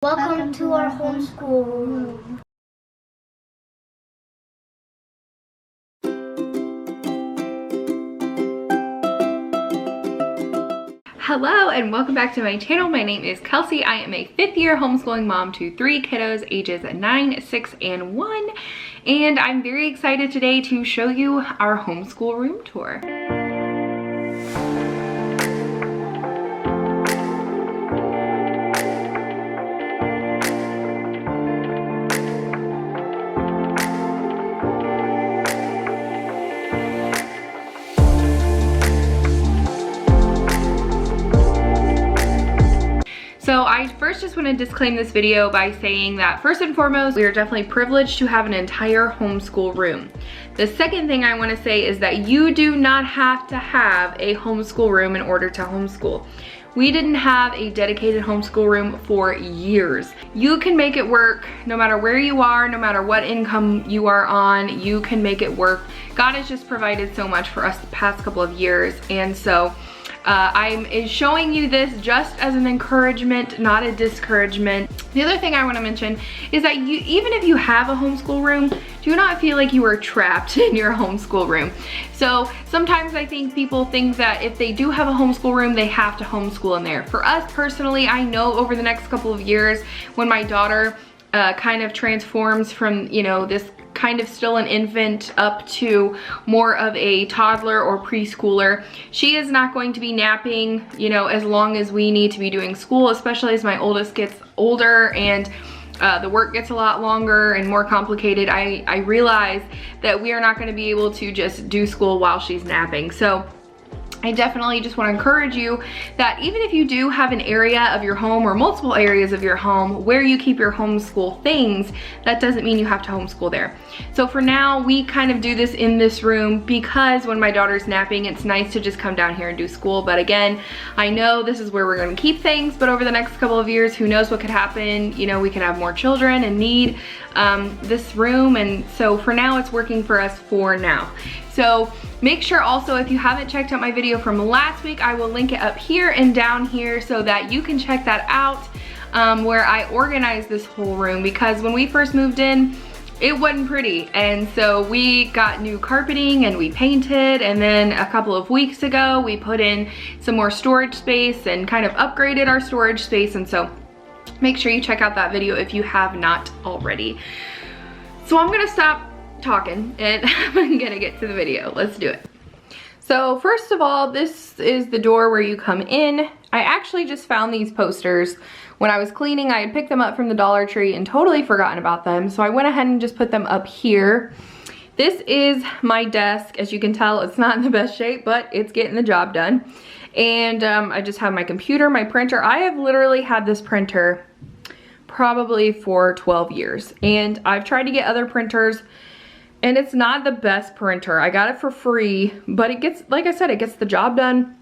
Welcome to our homeschool room. Hello and welcome back to my channel. My name is Kelsey. I am a 5th year homeschooling mom to 3 kiddos ages 9, 6, and 1. And I'm very excited today to show you our homeschool room tour. So I first just want to disclaim this video by saying that first and foremost, we are definitely privileged to have an entire homeschool room. The second thing I want to say is that you do not have to have a homeschool room in order to homeschool. We didn't have a dedicated homeschool room for years. You can make it work no matter where you are, no matter what income you are on, you can make it work. God has just provided so much for us the past couple of years, and so I'm showing you this just as an encouragement, not a discouragement. The other thing I want to mention is that even if you have a homeschool room, do not feel like you are trapped in your homeschool room. So sometimes I think people think that if they do have a homeschool room, they have to homeschool in there. For us personally, I know over the next couple of years when my daughter kind of transforms from, you know, this kind of still an infant up to more of a toddler or preschooler, she is not going to be napping, you know, as long as we need to be doing school, especially as my oldest gets older and the work gets a lot longer and more complicated. I realize that we are not going to be able to just do school while she's napping. So I definitely just want to encourage you that even if you do have an area of your home or multiple areas of your home where you keep your homeschool things, that doesn't mean you have to homeschool there. So for now, we kind of do this in this room because when my daughter's napping, it's nice to just come down here and do school. But again, I know this is where we're going to keep things, but over the next couple of years, who knows what could happen. You know, we could have more children and need this room. And so for now, it's working for us for now. So make sure also, if you haven't checked out my video from last week, I will link it up here and down here so that you can check that out, where I organized this whole room, because when we first moved in, it wasn't pretty. And so we got new carpeting and we painted, and then a couple of weeks ago, we put in some more storage space and kind of upgraded our storage space. And so make sure you check out that video if you have not already. So I'm gonna stop talking and I'm gonna get to the video. Let's do it. So first of all, this is the door where you come in. I actually just found these posters when I was cleaning. I had picked them up from the Dollar Tree and totally forgotten about them, so I went ahead and just put them up here. This is my desk. As you can tell, it's not in the best shape, but it's getting the job done. And I just have my computer, my printer. I have literally had this printer probably for 12 years, and I've tried to get other printers, and it's not the best printer. I got it for free, but it gets, like I said, it gets the job done.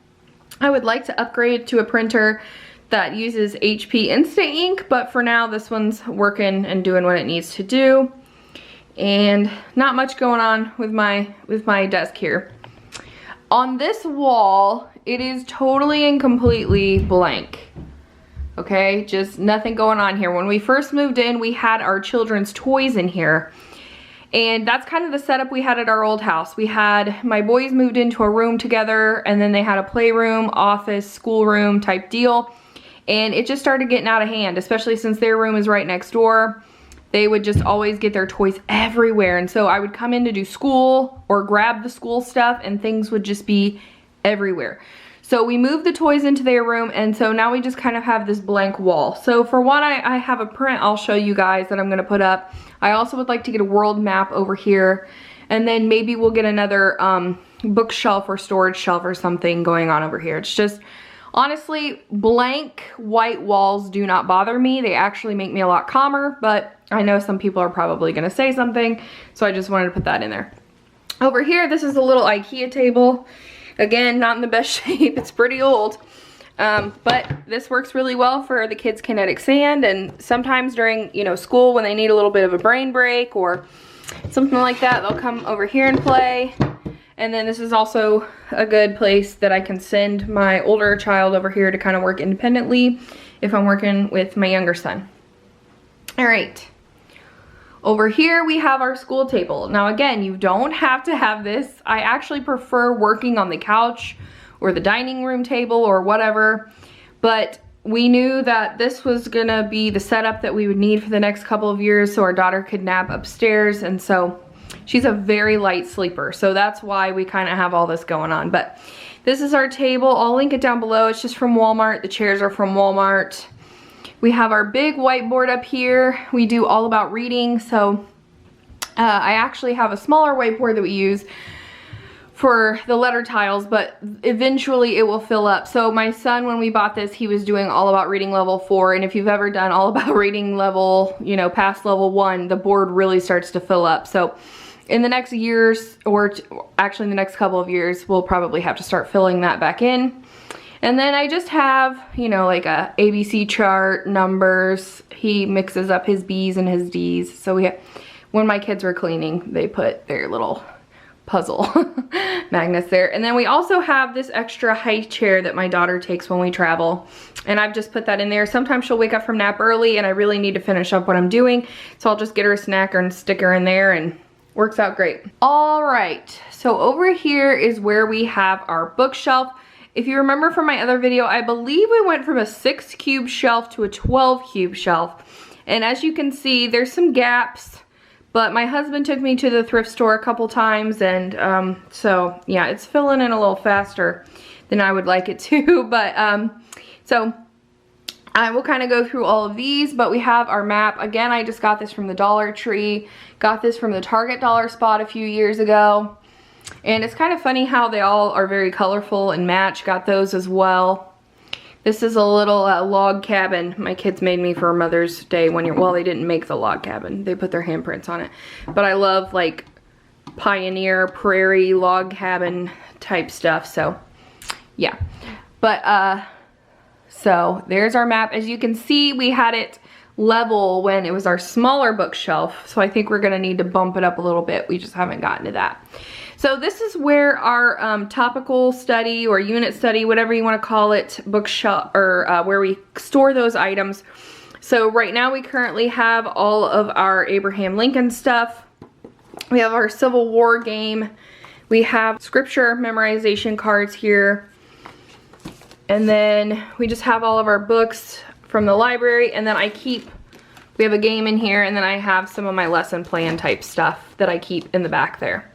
I would like to upgrade to a printer that uses HP Instant Ink, but for now, this one's working and doing what it needs to do. And not much going on with my desk here. On this wall, it is totally and completely blank. Okay, just nothing going on here. When we first moved in, we had our children's toys in here. And that's kind of the setup we had at our old house. We had, my boys moved into a room together, and then they had a playroom, office, schoolroom type deal. And it just started getting out of hand, especially since their room is right next door. They would just always get their toys everywhere. And so I would come in to do school or grab the school stuff, and things would just be everywhere. So we moved the toys into their room, and so now we just kind of have this blank wall. So for one, I have a print I'll show you guys that I'm gonna put up. I also would like to get a world map over here, and then maybe we'll get another bookshelf or storage shelf or something going on over here. It's just, honestly, blank white walls do not bother me. They actually make me a lot calmer, but I know some people are probably gonna say something, so I just wanted to put that in there. Over here, this is a little IKEA table. Again, not in the best shape, it's pretty old. But this works really well for the kids' kinetic sand, and sometimes during, you know, school when they need a little bit of a brain break or something like that, they'll come over here and play. And then this is also a good place that I can send my older child over here to kind of work independently if I'm working with my younger son. All right. Over here we have our school table. Now again, you don't have to have this. I actually prefer working on the couch or the dining room table or whatever, but we knew that this was gonna be the setup that we would need for the next couple of years so our daughter could nap upstairs, and so she's a very light sleeper, so that's why we kind of have all this going on. But this is our table. I'll link it down below. It's just from Walmart. The chairs are from Walmart. We have our big whiteboard up here. We do all about reading, so I actually have a smaller whiteboard that we use for the letter tiles, but eventually it will fill up. So my son, when we bought this, he was doing all about reading level 4, and if you've ever done all about reading level, you know, past level 1, the board really starts to fill up. So in the next years, or actually in the next couple of years, we'll probably have to start filling that back in. And then I just have, you know, like a ABC chart, numbers. He mixes up his B's and his D's. So we have, when my kids were cleaning, they put their little puzzle magnets there. And then we also have this extra high chair that my daughter takes when we travel. And I've just put that in there. Sometimes she'll wake up from nap early and I really need to finish up what I'm doing. So I'll just get her a snack and stick her in there, and works out great. All right, so over here is where we have our bookshelf. If you remember from my other video, I believe we went from a 6 cube shelf to a 12 cube shelf. And as you can see, there's some gaps, but my husband took me to the thrift store a couple times, and so yeah, it's filling in a little faster than I would like it to. But so I will kind of go through all of these, but we have our map. Again, I just got this from the Dollar Tree. Got this from the Target dollar spot a few years ago. And it's kind of funny how they all are very colorful and match. Got those as well. This is a little log cabin my kids made me for Mother's Day one year. Well, they didn't make the log cabin. They put their handprints on it. But I love like pioneer prairie log cabin type stuff. So yeah. But so there's our map. As you can see, we had it level when it was our smaller bookshelf. So I think we're gonna need to bump it up a little bit. We just haven't gotten to that. So this is where our topical study or unit study, whatever you want to call it, bookshelf, or where we store those items. So right now we currently have all of our Abraham Lincoln stuff. We have our Civil War game. We have scripture memorization cards here. And then we just have all of our books from the library. And then we have a game in here, and then I have some of my lesson plan type stuff that I keep in the back there.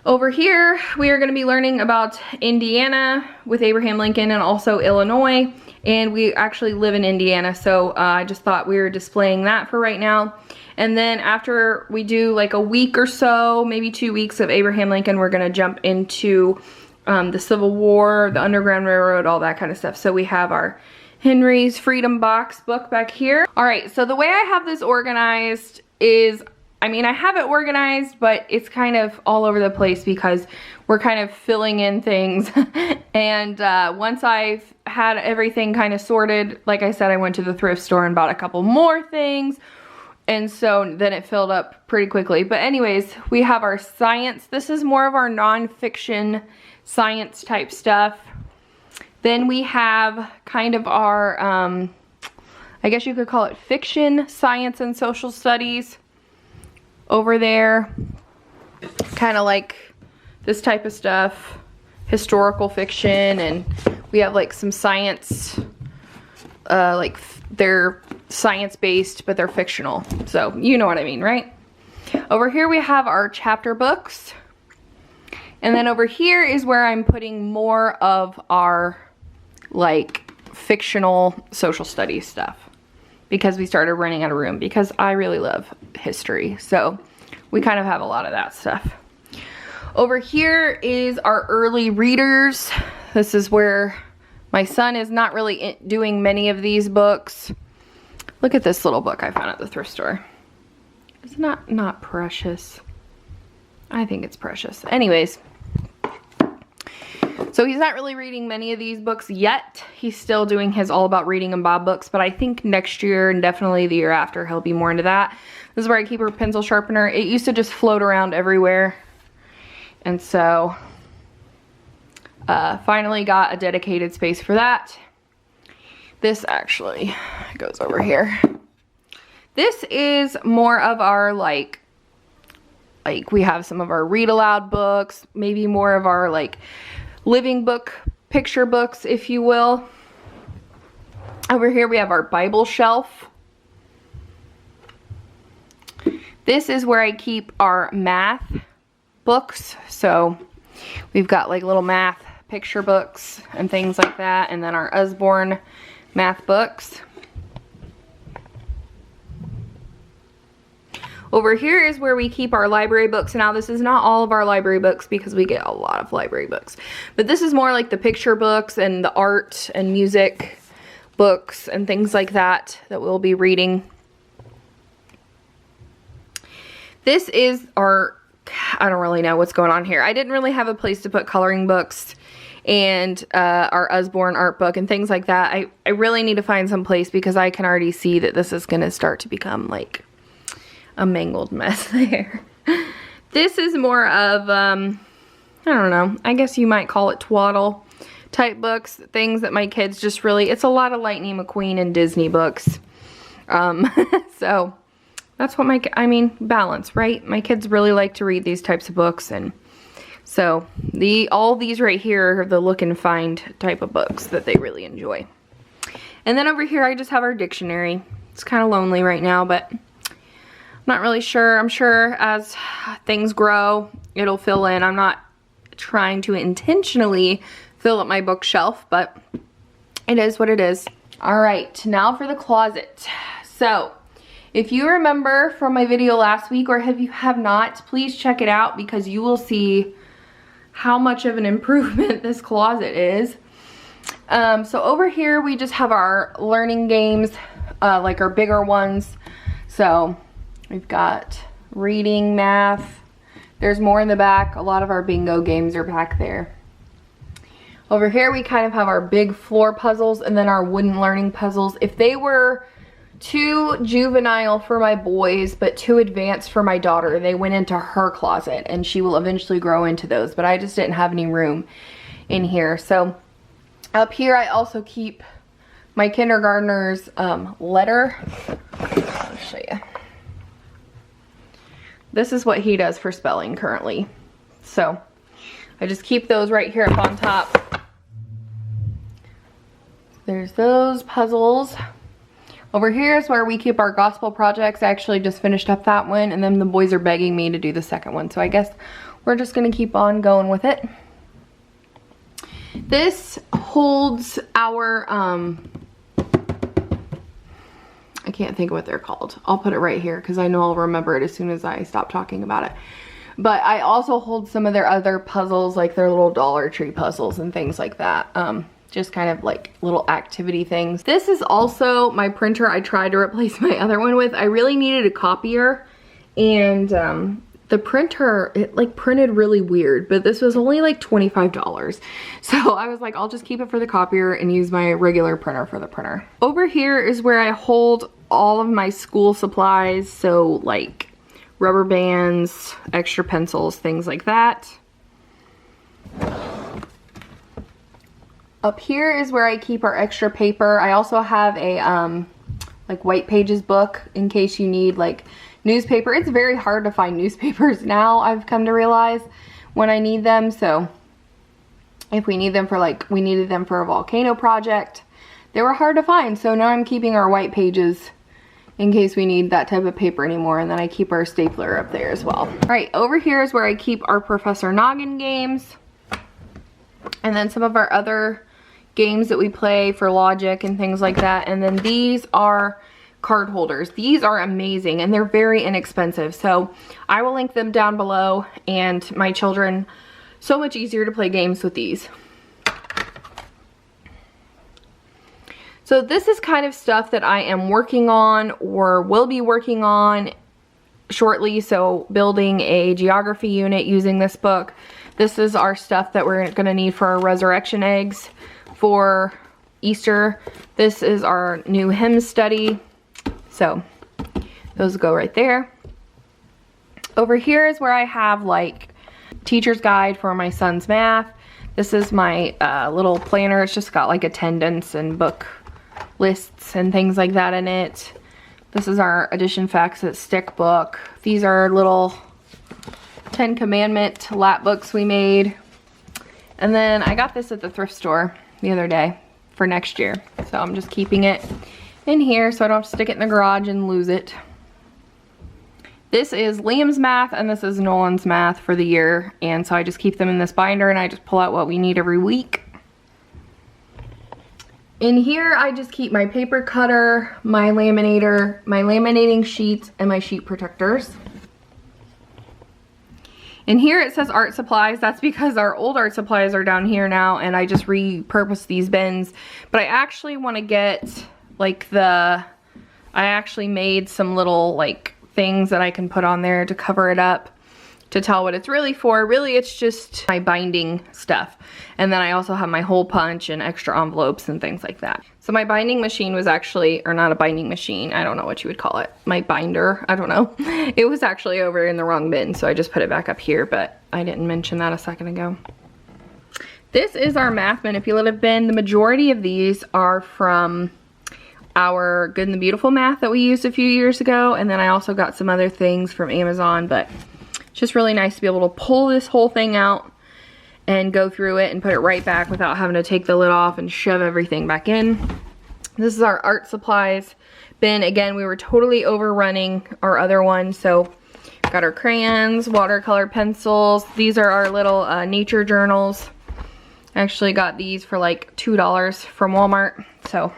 Over here, we are going to be learning about Indiana with Abraham Lincoln, and also Illinois. And we actually live in Indiana, so I just thought we were displaying that for right now. And then after we do like a week or so, maybe 2 weeks of Abraham Lincoln, we're going to jump into the Civil War, the Underground Railroad, all that kind of stuff. So we have our Henry's Freedom Box book back here. All right, so the way I have this organized is, I mean, I have it organized, but it's kind of all over the place because we're kind of filling in things. And once I've had everything kind of sorted, like I said, I went to the thrift store and bought a couple more things. And so then it filled up pretty quickly. But anyways, we have our science. This is more of our nonfiction science type stuff. Then we have kind of our, I guess you could call it fiction, science, and social studies over there. Kind of like this type of stuff, historical fiction, and we have like some science, like they're science-based, but they're fictional. So you know what I mean, right? Over here we have our chapter books. And then over here is where I'm putting more of our like fictional social studies stuff, because we started running out of room, because I really love history. So we kind of have a lot of that stuff. Over here is our early readers. This is where my son is not really doing many of these books. Look at this little book I found at the thrift store. It's not precious. I think it's precious. Anyways, so he's not really reading many of these books yet. He's still doing his All About Reading and Bob books, but I think next year and definitely the year after he'll be more into that. This is where I keep her pencil sharpener. It used to just float around everywhere. And so finally got a dedicated space for that. This actually goes over here. This is more of our like we have some of our read aloud books, maybe more of our like living book, picture books, if you will. Over here we have our Bible shelf. This is where I keep our math books. So we've got like little math picture books and things like that, and then our Usborne math books. Over here is where we keep our library books. Now this is not all of our library books because we get a lot of library books, but this is more like the picture books and the art and music books and things like that that we'll be reading. This is our, I don't really know what's going on here. I didn't really have a place to put coloring books and our Usborne art book and things like that. I really need to find some place because I can already see that this is going to start to become like a mangled mess there. This is more of, I don't know, I guess you might call it twaddle type books, things that my kids just really, it's a lot of Lightning McQueen and Disney books. So that's what I mean, balance, right? My kids really like to read these types of books, and so all these right here are the look and find type of books that they really enjoy. And then over here I just have our dictionary. It's kind of lonely right now, but not really sure. I'm sure as things grow, it'll fill in. I'm not trying to intentionally fill up my bookshelf, but it is what it is. All right, now for the closet. So if you remember from my video last week, or if you have not, please check it out because you will see how much of an improvement this closet is. So over here, we just have our learning games, like our bigger ones. So we've got reading, math. There's more in the back. A lot of our bingo games are back there. Over here we kind of have our big floor puzzles and then our wooden learning puzzles. If they were too juvenile for my boys but too advanced for my daughter, they went into her closet, and she will eventually grow into those, but I just didn't have any room in here. So up here I also keep my kindergartner's letter. I'll show you. This is what he does for spelling currently. So I just keep those right here up on top. There's those puzzles. Over here is where we keep our gospel projects. I actually just finished up that one, and then the boys are begging me to do the second one. So I guess we're just gonna keep on going with it. This holds our, I can't think of what they're called. I'll put it right here because I know I'll remember it as soon as I stop talking about it. But I also hold some of their other puzzles, like their little Dollar Tree puzzles and things like that. Just kind of like little activity things. This is also my printer I tried to replace my other one with. I really needed a copier, and the printer, it like printed really weird, but this was only like $25. So I was like, I'll just keep it for the copier and use my regular printer for the printer. Over here is where I hold all of my school supplies. So like rubber bands, extra pencils, things like that. Up here is where I keep our extra paper. I also have a like white pages book in case you need like newspaper. It's very hard to find newspapers now, I've come to realize, when I need them. So if we need them for like, we needed them for a volcano project, they were hard to find. So now I'm keeping our white pages in case we need that type of paper anymore. And then I keep our stapler up there as well. All right, over here is where I keep our Professor Noggin games. And then some of our other games that we play for logic and things like that. And then these are card holders. These are amazing and they're very inexpensive. So I will link them down below, and my children, so much easier to play games with these. So this is kind of stuff that I am working on or will be working on shortly. So building a geography unit using this book. This is our stuff that we're gonna need for our resurrection eggs for Easter. This is our new hymn study. So those go right there. Over here is where I have like teacher's guide for my son's math. This is my little planner. It's just got like attendance and book lists and things like that in it. This is our Edition Facts That Stick book. These are little 10 Commandment lap books we made. And then I got this at the thrift store the other day for next year. So I'm just keeping it in here so I don't have to stick it in the garage and lose it. This is Liam's math and this is Nolan's math for the year. And so I just keep them in this binder and I just pull out what we need every week. In here I just keep my paper cutter, my laminator, my laminating sheets, and my sheet protectors. In here it says art supplies. That's because our old art supplies are down here now and I just repurposed these bins. But I actually want to get like I actually made some little like things that I can put on there to cover it up to tell what it's really for. Really it's just my binding stuff. And then I also have my hole punch and extra envelopes and things like that. So my binding machine was actually, or not a binding machine, I don't know what you would call it. My binder, I don't know. It was actually over in the wrong bin, so I just put it back up here, but I didn't mention that a second ago. This is our math manipulative bin. The majority of these are from our Good and the Beautiful math that we used a few years ago, and then I also got some other things from Amazon, but it's just really nice to be able to pull this whole thing out and go through it and put it right back without having to take the lid off and shove everything back in. This is our art supplies bin. Again, we were totally overrunning our other one, so got our crayons, watercolor pencils. These are our little nature journals. I actually got these for like $2 from Walmart, so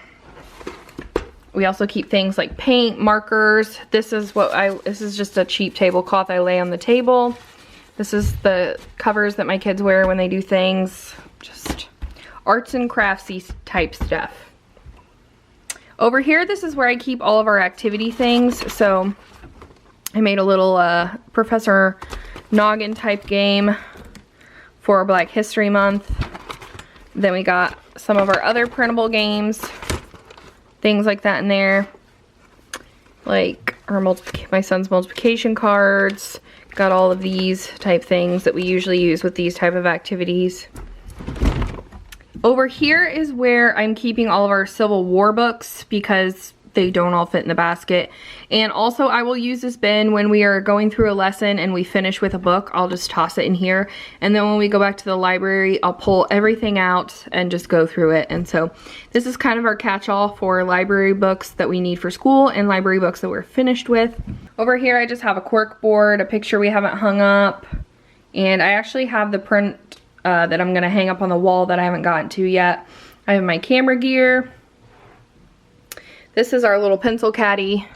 we also keep things like paint, markers. This is just a cheap tablecloth I lay on the table. This is the covers that my kids wear when they do things. Just arts and craftsy type stuff. Over here, this is where I keep all of our activity things. So I made a little Professor Noggin type game for Black History Month. Then we got some of our other printable games. Things like that in there, like my son's multiplication cards. Got all of these type things that we usually use with these type of activities. Over here is where I'm keeping all of our Civil War books because they don't all fit in the basket. And also I will use this bin when we are going through a lesson and we finish with a book. I'll just toss it in here. And then when we go back to the library, I'll pull everything out and just go through it. And so this is kind of our catch-all for library books that we need for school and library books that we're finished with. Over here I just have a cork board, a picture we haven't hung up. And I actually have the print that I'm gonna hang up on the wall that I haven't gotten to yet. I have my camera gear. This is our little pencil caddy.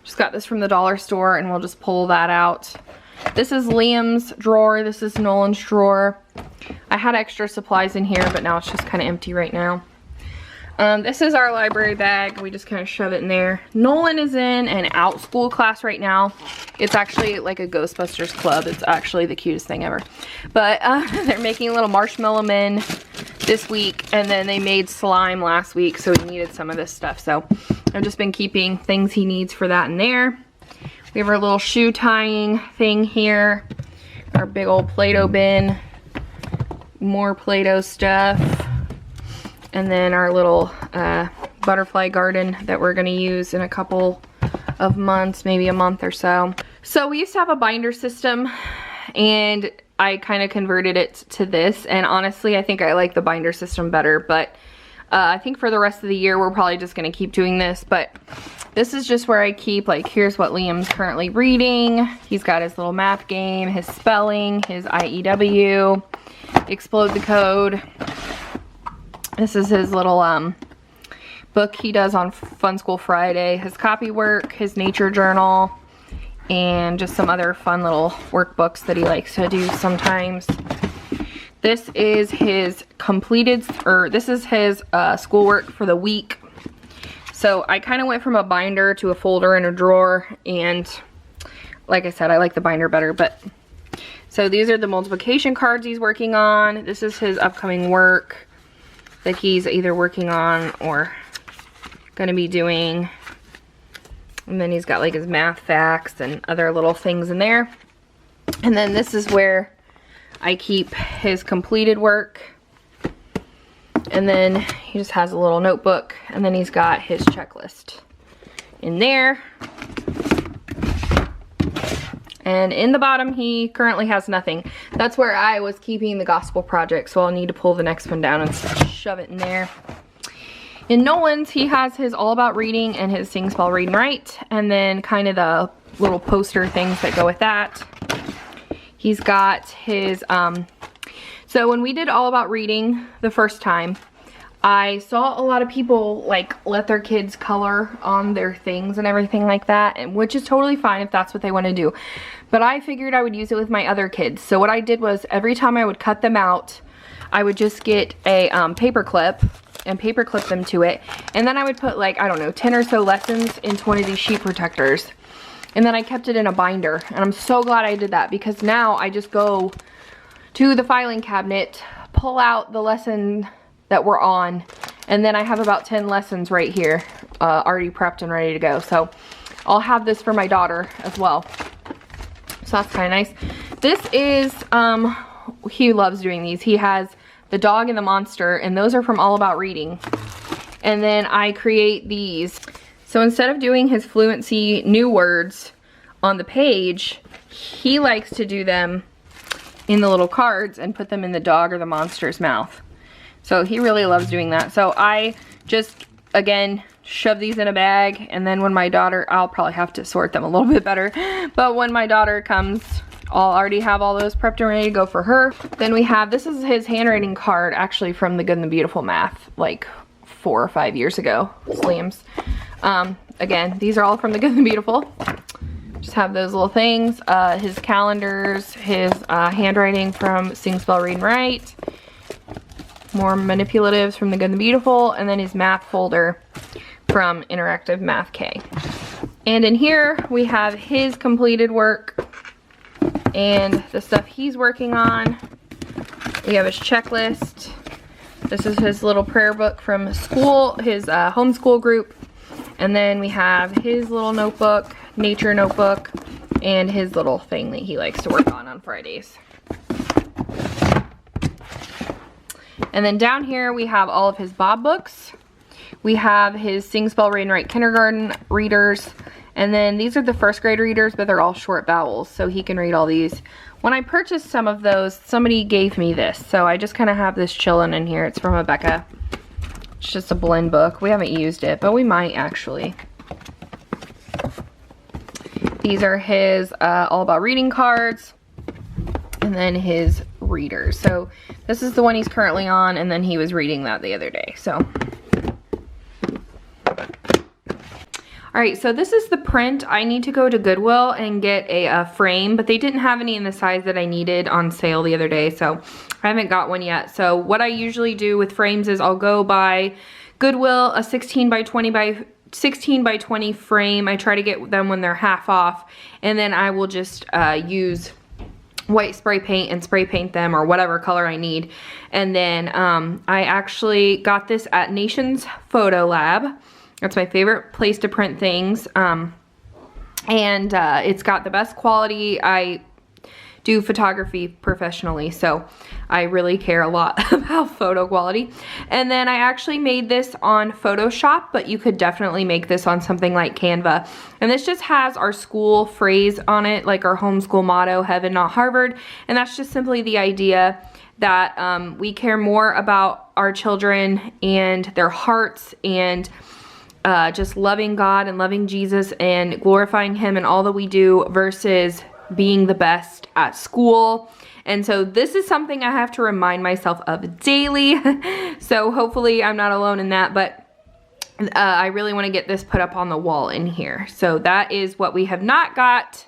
Just got this from the dollar store and we'll just pull that out. This is Liam's drawer. This is Nolan's drawer. I had extra supplies in here, but now it's just kind of empty right now. This is our library bag. We just kind of shove it in there. Nolan is in an out school class right now. It's actually like a Ghostbusters club. It's actually the cutest thing ever. But they're making a little marshmallow men this week, and then they made slime last week, so he needed some of this stuff. So I've just been keeping things he needs for that in there. We have our little shoe tying thing here. Our big old Play-Doh bin. More Play-Doh stuff. And then our little butterfly garden that we're gonna use in a couple of months, maybe a month or so. So we used to have a binder system and I kind of converted it to this, and honestly I think I like the binder system better, but I think for the rest of the year we're probably just gonna keep doing this. But this is just where I keep, like, here's what Liam's currently reading. He's got his little math game, his spelling, his IEW, Explode the Code. This is his little book he does on Fun School Friday, his copy work, his nature journal, and just some other fun little workbooks that he likes to do sometimes. This is his completed, or this is his schoolwork for the week. So I kind of went from a binder to a folder and a drawer, and like I said, I like the binder better. But so these are the multiplication cards he's working on. This is his upcoming work that he's either working on or gonna be doing. And then he's got like his math facts and other little things in there. And then this is where I keep his completed work. And then he just has a little notebook, and then he's got his checklist in there. And in the bottom, he currently has nothing. That's where I was keeping the gospel project, so I'll need to pull the next one down and shove it in there. In Nolan's, he has his All About Reading and his Sing, Spell, Read, and Write, and then kind of the little poster things that go with that. He's got his, so when we did All About Reading the first time, I saw a lot of people like let their kids color on their things and everything like that, and which is totally fine if that's what they want to do. But I figured I would use it with my other kids. So what I did was every time I would cut them out, I would just get a paper clip and paper clip them to it. And then I would put like, I don't know, 10 or so lessons into one of these sheet protectors. And then I kept it in a binder. And I'm so glad I did that, because now I just go to the filing cabinet, pull out the lesson that we're on, and then I have about 10 lessons right here already prepped and ready to go. So I'll have this for my daughter as well, so that's kind of nice. This is he loves doing these. He has the dog and the monster, and those are from All About Reading. And then I create these. So instead of doing his fluency new words on the page, he likes to do them in the little cards and put them in the dog or the monster's mouth. So he really loves doing that. So I just, again, shove these in a bag, and then when my daughter, I'll probably have to sort them a little bit better, but when my daughter comes, I'll already have all those prepped and ready to go for her. Then we have, this is his handwriting card, actually from the Good and the Beautiful math, like 4 or 5 years ago, Liam's. Again, these are all from the Good and the Beautiful. Just have those little things, his calendars, his handwriting from Sing, Spell, Read, and Write. More manipulatives from the Good and the Beautiful, and then his math folder from Interactive Math K. And in here we have his completed work and the stuff he's working on. We have his checklist. This is his little prayer book from school, his homeschool group. And then we have his little notebook, nature notebook, and his little thing that he likes to work on Fridays. And then down here we have all of his Bob books. We have his Sing, Spell, Read, and Write kindergarten readers. And then these are the first grade readers, but they're all short vowels, so he can read all these. When I purchased some of those, somebody gave me this, so I just kind of have this chilling in here. It's from Rebecca. It's just a blend book. We haven't used it, but we might actually. These are his All About Reading cards, and then his readers. So this is the one he's currently on, and then he was reading that the other day. So alright, so this is the print. I need to go to Goodwill and get a frame, but they didn't have any in the size that I needed on sale the other day, so I haven't got one yet. So what I usually do with frames is I'll go buy Goodwill a 16 by 20 frame. I try to get them when they're half off, and then I will just use white spray paint and spray paint them, or whatever color I need. And then I actually got this at Nations Photo Lab. That's my favorite place to print things. And it's got the best quality. I do photography professionally, so I really care a lot about photo quality. And then I actually made this on Photoshop, but you could definitely make this on something like Canva. And this just has our school phrase on it, like our homeschool motto, heaven not Harvard. And that's just simply the idea that we care more about our children and their hearts, and just loving God and loving Jesus and glorifying Him in all that we do, versus being the best at school. And so this is something I have to remind myself of daily. So hopefully I'm not alone in that, but I really want to get this put up on the wall in here. So that is what we have not got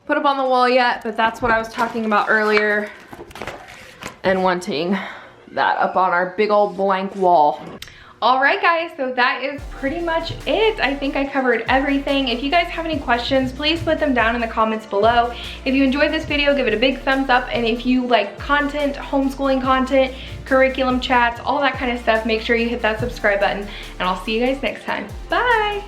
put up on the wall yet, but that's what I was talking about earlier, and wanting that up on our big old blank wall. Alright guys, so that is pretty much it. I think I covered everything. If you guys have any questions, please put them down in the comments below. If you enjoyed this video, give it a big thumbs up, and if you like content, homeschooling content, curriculum chats, all that kind of stuff, make sure you hit that subscribe button, and I'll see you guys next time. Bye!